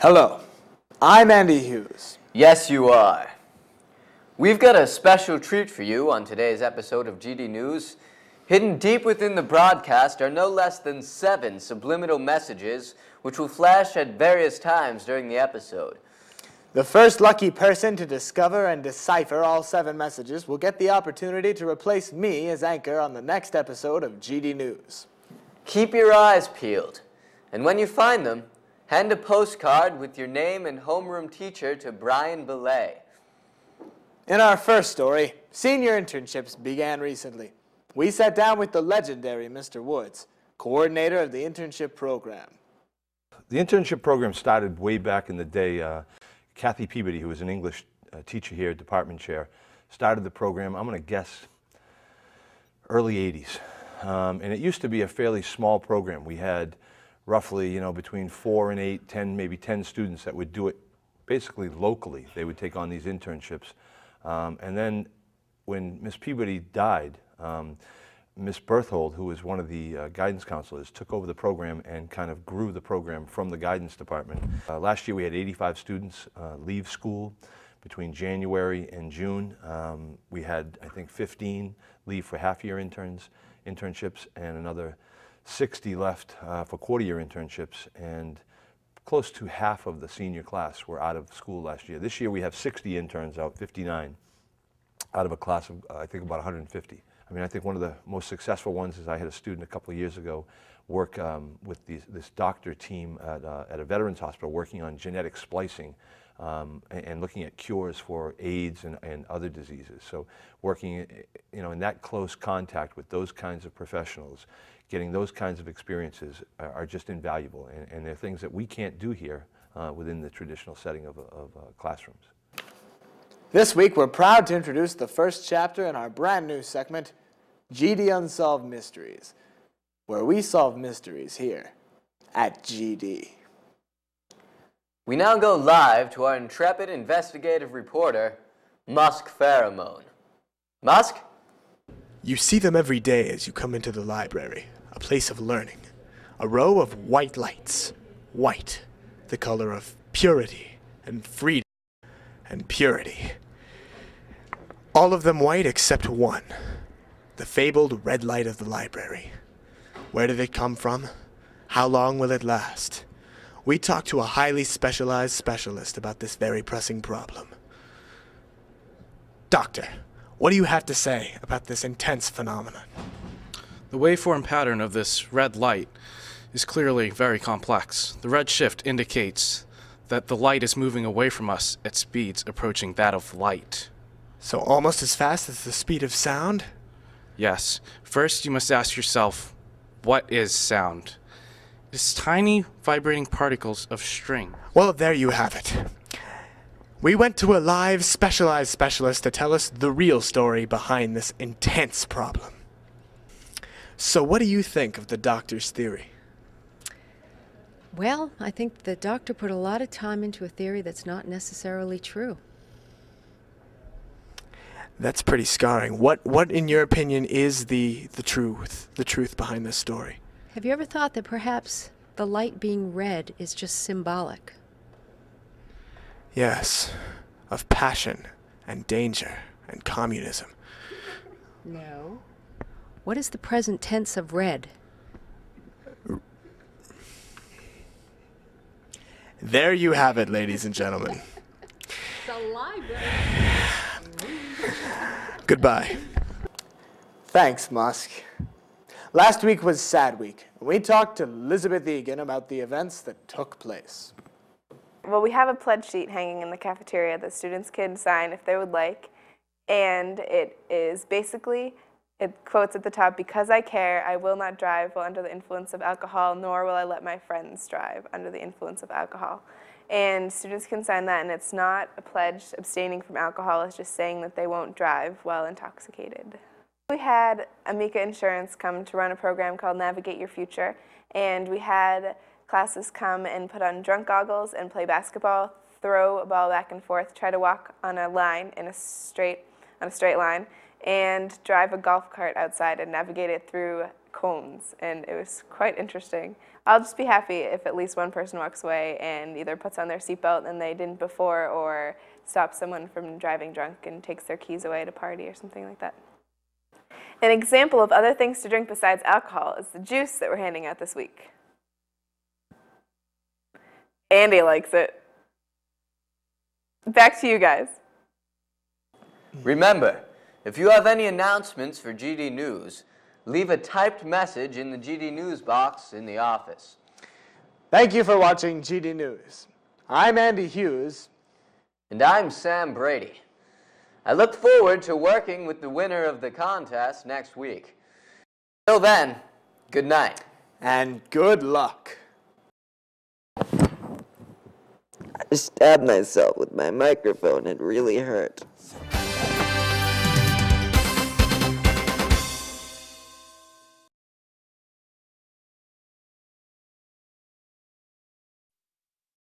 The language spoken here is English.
Hello, I'm Andy Hughes. Yes, you are. We've got a special treat for you on today's episode of GD News. Hidden deep within the broadcast are no less than 7 subliminal messages which will flash at various times during the episode. The first lucky person to discover and decipher all 7 messages will get the opportunity to replace me as anchor on the next episode of GD News. Keep your eyes peeled, and when you find them, hand a postcard with your name and homeroom teacher to Brian Belay. In our first story, senior internships began recently. We sat down with the legendary Mr. Woods, coordinator of the Internship Program. The Internship Program started way back in the day. Kathy Peabody, who was an English teacher here, department chair, started the program, I'm going to guess, early 80s. And it used to be a fairly small program. We had roughly, between 4 and 8, 10, maybe 10 students that would do it basically locally. They would take on these internships. And then when Miss Peabody died, Miss Berthold, who was one of the guidance counselors, took over the program and kind of grew the program from the guidance department. Last year we had 85 students leave school between January and June. We had, I think, 15 leave for half-year internships, and another 60 left for quarter-year internships, and close to half of the senior class were out of school last year. This year we have 60 interns out, 59 out of a class of, I think, about 150. I mean, I think one of the most successful ones is I had a student a couple of years ago work with this doctor team at a veterans hospital working on genetic splicing and looking at cures for AIDS and other diseases. So working, in that close contact with those kinds of professionals, getting those kinds of experiences are just invaluable, and they're things that we can't do here within the traditional setting of classrooms. This week, we're proud to introduce the first chapter in our brand new segment, GD Unsolved Mysteries, where we solve mysteries here at GD. We now go live to our intrepid investigative reporter, Musk Pheromone. Musk? You see them every day as you come into the library, a place of learning. A row of white lights. White, the color of purity and freedom and purity. All of them white except one, the fabled red light of the library. Where did it come from? How long will it last? We talked to a highly specialized specialist about this very pressing problem. Doctor, what do you have to say about this intense phenomenon? The waveform pattern of this red light is clearly very complex. The red shift indicates that the light is moving away from us at speeds approaching that of light. So almost as fast as the speed of sound? Yes. First, you must ask yourself, what is sound? It is tiny vibrating particles of string. Well, there you have it. We went to a live, specialized specialist to tell us the real story behind this intense problem. So what do you think of the doctor's theory? Well, I think the doctor put a lot of time into a theory that's not necessarily true. That's pretty scarring. What in your opinion, is the truth behind this story? Have you ever thought that perhaps the light being red is just symbolic? Yes, of passion and danger and communism. No. What is the present tense of red? There you have it, ladies and gentlemen. The library. Goodbye. Thanks, Musk. Last week was Sad Week, and we talked to Elizabeth Egan about the events that took place. Well, we have a pledge sheet hanging in the cafeteria that students can sign if they would like, and it is basically, it quotes at the top, "Because I care, I will not drive while under the influence of alcohol, nor will I let my friends drive under the influence of alcohol." And students can sign that, and it's not a pledge abstaining from alcohol, it's just saying that they won't drive while intoxicated. We had Amica Insurance come to run a program called Navigate Your Future, and we had classes come and put on drunk goggles and play basketball, throw a ball back and forth, try to walk on a line on a straight line, and drive a golf cart outside and navigate it through cones, and it was quite interesting. I'll just be happy if at least one person walks away and either puts on their seatbelt and they didn't before, or stops someone from driving drunk and takes their keys away at a party or something like that. An example of other things to drink besides alcohol is the juice that we're handing out this week. Andy likes it. Back to you guys. Remember, if you have any announcements for GD News, leave a typed message in the GD News box in the office. Thank you for watching GD News. I'm Andy Hughes. And I'm Sam Brady. I look forward to working with the winner of the contest next week. Till then, good night. And good luck. I stabbed myself with my microphone. It really hurt.